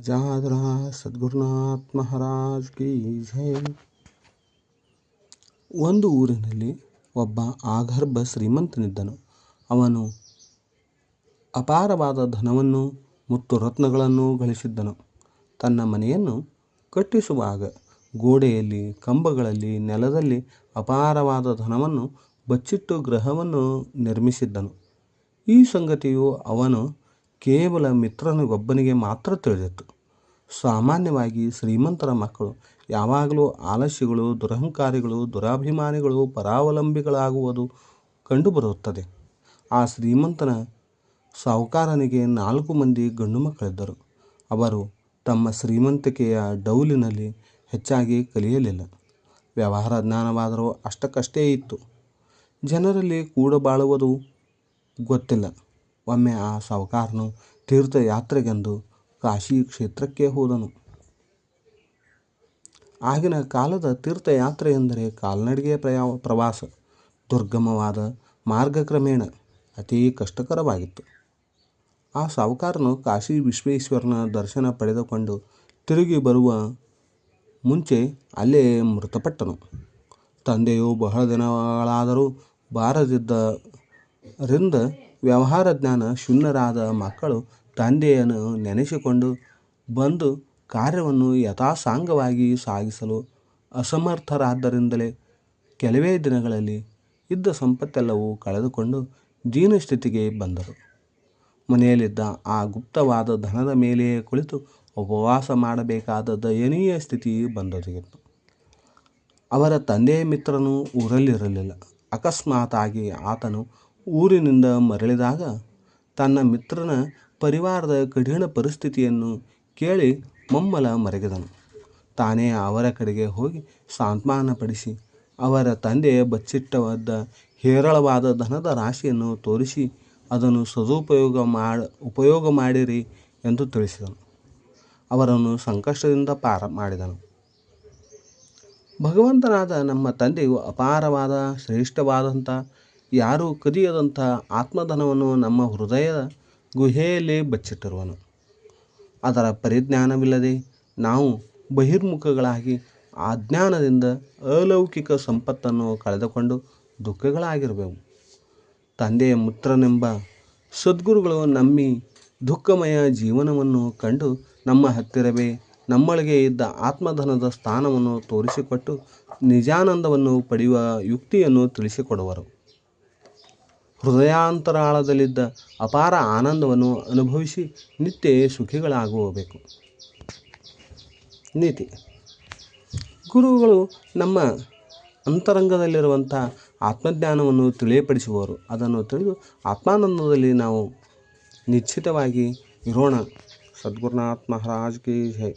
ಜಾದರ ಸದ್ಗುರುನಾಥ್ ಮಹಾರಾಜ್ ಕಿ ಜೈ. ಒಂದು ಊರಿನಲ್ಲಿ ಒಬ್ಬ ಆಗರ್ಭ ಶ್ರೀಮಂತನಿದ್ದನು. ಅವನು ಅಪಾರವಾದ ಧನವನ್ನು ಮುತ್ತು ರತ್ನಗಳನ್ನು ಗಳಿಸಿದ್ದನು. ತನ್ನ ಮನೆಯನ್ನು ಕಟ್ಟಿಸುವಾಗ ಗೋಡೆಯಲ್ಲಿ, ಕಂಬಗಳಲ್ಲಿ, ನೆಲದಲ್ಲಿ ಅಪಾರವಾದ ಧನವನ್ನು ಬಚ್ಚಿಟ್ಟು ಗೃಹವನ್ನು ನಿರ್ಮಿಸಿದ್ದನು. ಈ ಸಂಗತಿಯು ಅವನು ಕೇವಲ ಮಿತ್ರನಿಗೊಬ್ಬನಿಗೆ ಮಾತ್ರ ತಿಳಿದಿತ್ತು. ಸಾಮಾನ್ಯವಾಗಿ ಶ್ರೀಮಂತರ ಮಕ್ಕಳು ಯಾವಾಗಲೂ ಆಲಸ್ಯಗಳು, ದುರಹಂಕಾರಿಗಳು, ದುರಾಭಿಮಾನಿಗಳು, ಪರಾವಲಂಬಿಗಳಾಗುವುದು ಕಂಡುಬರುತ್ತದೆ. ಆ ಶ್ರೀಮಂತನ ಸಾಹುಕಾರನಿಗೆ 4 ಮಂದಿ ಗಂಡು ಮಕ್ಕಳಿದ್ದರು. ಅವರು ತಮ್ಮ ಶ್ರೀಮಂತಿಕೆಯ ಡೌಲಿನಲ್ಲಿ ಹೆಚ್ಚಾಗಿ ಕಲಿಯಲಿಲ್ಲ. ವ್ಯವಹಾರ ಜ್ಞಾನವಾದರೂ ಅಷ್ಟಕ್ಕಷ್ಟೇ ಇತ್ತು. ಜನರಲ್ಲಿ ಕೂಡ ಬಾಳುವುದು ಗೊತ್ತಿಲ್ಲ. ಒಮ್ಮೆ ಆ ಸಾಹುಕಾರನು ತೀರ್ಥಯಾತ್ರೆಗೆಂದು ಕಾಶಿ ಕ್ಷೇತ್ರಕ್ಕೆ ಹೋದನು. ಆಗಿನ ಕಾಲದ ತೀರ್ಥಯಾತ್ರೆ ಎಂದರೆ ಕಾಲ್ನಡಿಗೆ ಪ್ರವಾಸ. ದುರ್ಗಮವಾದ ಮಾರ್ಗ, ಕ್ರಮೇಣ ಅತೀ ಕಷ್ಟಕರವಾಗಿತ್ತು. ಆ ಸಾಹುಕಾರನು ಕಾಶಿ ವಿಶ್ವೇಶ್ವರನ ದರ್ಶನ ಪಡೆದುಕೊಂಡು ತಿರುಗಿ ಬರುವ ಮುಂಚೆ ಅಲ್ಲೇ ಮೃತಪಟ್ಟನು. ತಂದೆಯು ಬಹಳ ದಿನಗಳಾದರೂ ಬಾರದಿದ್ದರಿಂದ ವ್ಯವಹಾರ ಜ್ಞಾನ ಶೂನ್ಯರಾದ ಮಕ್ಕಳು ತಂದೆಯನ್ನು ನೆನೆಸಿಕೊಂಡು ಬಂದು ಕಾರ್ಯವನ್ನು ಯಥಾಸಾಂಗವಾಗಿ ಸಾಗಿಸಲು ಅಸಮರ್ಥರಾದ್ದರಿಂದಲೇ ಕೆಲವೇ ದಿನಗಳಲ್ಲಿ ಇದ್ದ ಸಂಪತ್ತೆಲ್ಲವೂ ಕಳೆದುಕೊಂಡು ದೀನಸ್ಥಿತಿಗೆ ಬಂದರು. ಮನೆಯಲ್ಲಿದ್ದ ಆ ಗುಪ್ತವಾದ ಧನದ ಮೇಲೆಯೇ ಕುಳಿತು ಉಪವಾಸ ಮಾಡಬೇಕಾದ ದಯನೀಯ ಸ್ಥಿತಿ ಬಂದೊದಗಿತು. ಅವರ ತಂದೆಯ ಮಿತ್ರನು ಊರಲ್ಲಿರಲಿಲ್ಲ. ಅಕಸ್ಮಾತ್ತಾಗಿ ಆತನು ಊರಿನಿಂದ ಮರಳಿದಾಗ ತನ್ನ ಮಿತ್ರನ ಪರಿವಾರದ ಕಠಿಣ ಪರಿಸ್ಥಿತಿಯನ್ನು ಕೇಳಿ ಮಮ್ಮಲ ಮರಗಿದನು. ತಾನೇ ಅವರ ಕಡೆಗೆ ಹೋಗಿ ಸಾಂತ್ವನಪಡಿಸಿ ಅವರ ತಂದೆ ಬಚ್ಚಿಟ್ಟವದ್ದ ಹೇರಳವಾದ ಧನದ ರಾಶಿಯನ್ನು ತೋರಿಸಿ ಅದನ್ನು ಉಪಯೋಗ ಮಾಡಿರಿ ಎಂದು ತಿಳಿಸಿದನು. ಅವರನ್ನು ಸಂಕಷ್ಟದಿಂದ ಪಾರ ಮಾಡಿದನು. ಭಗವಂತನಾದ ನಮ್ಮ ತಂದೆಯು ಅಪಾರವಾದ, ಶ್ರೇಷ್ಠವಾದಂಥ, ಯಾರೂ ಕದಿಯದಂಥ ಆತ್ಮಧನವನ್ನು ನಮ್ಮ ಹೃದಯದ ಗುಹೆಯಲ್ಲಿ ಬಚ್ಚಿಟ್ಟಿರುವನು. ಅದರ ಪರಿಜ್ಞಾನವಿಲ್ಲದೆ ನಾವು ಬಹಿರ್ಮುಖಗಳಾಗಿ ಅಜ್ಞಾನದಿಂದ ಅಲೌಕಿಕ ಸಂಪತ್ತನ್ನು ಕಳೆದುಕೊಂಡು ದುಃಖಗಳಾಗಿರುವೆವು. ತಂದೆಯ ಮಿತ್ರನೆಂಬ ಸದ್ಗುರುಗಳು ನಮ್ಮಿ ದುಃಖಮಯ ಜೀವನವನ್ನು ಕಂಡು ನಮ್ಮ ಹತ್ತಿರವೇ ನಮ್ಮೊಳಗೆ ಇದ್ದ ಆತ್ಮಧನದ ಸ್ಥಾನವನ್ನು ತೋರಿಸಿಕೊಟ್ಟು ನಿಜಾನಂದವನ್ನು ಪಡೆಯುವ ಯುಕ್ತಿಯನ್ನು ತಿಳಿಸಿಕೊಡುವರು. ಹೃದಯಾಂತರಾಳದಲ್ಲಿದ್ದ ಅಪಾರ ಆನಂದವನ್ನು ಅನುಭವಿಸಿ ನಿತ್ಯ ಸುಖಿಗಳಾಗಬೇಕು. ನೀತಿ: ಗುರುಗಳು ನಮ್ಮ ಅಂತರಂಗದಲ್ಲಿರುವಂಥ ಆತ್ಮಜ್ಞಾನವನ್ನು ತಿಳಿಯಪಡಿಸುವವರು. ಅದನ್ನು ತಿಳಿದು ಆತ್ಮಾನಂದದಲ್ಲಿ ನಾವು ನಿಶ್ಚಿತವಾಗಿ ಇರೋಣ. ಸದ್ಗುರುನಾಥ್ ಮಹಾರಾಜ್ ಕಿ ಜೈ.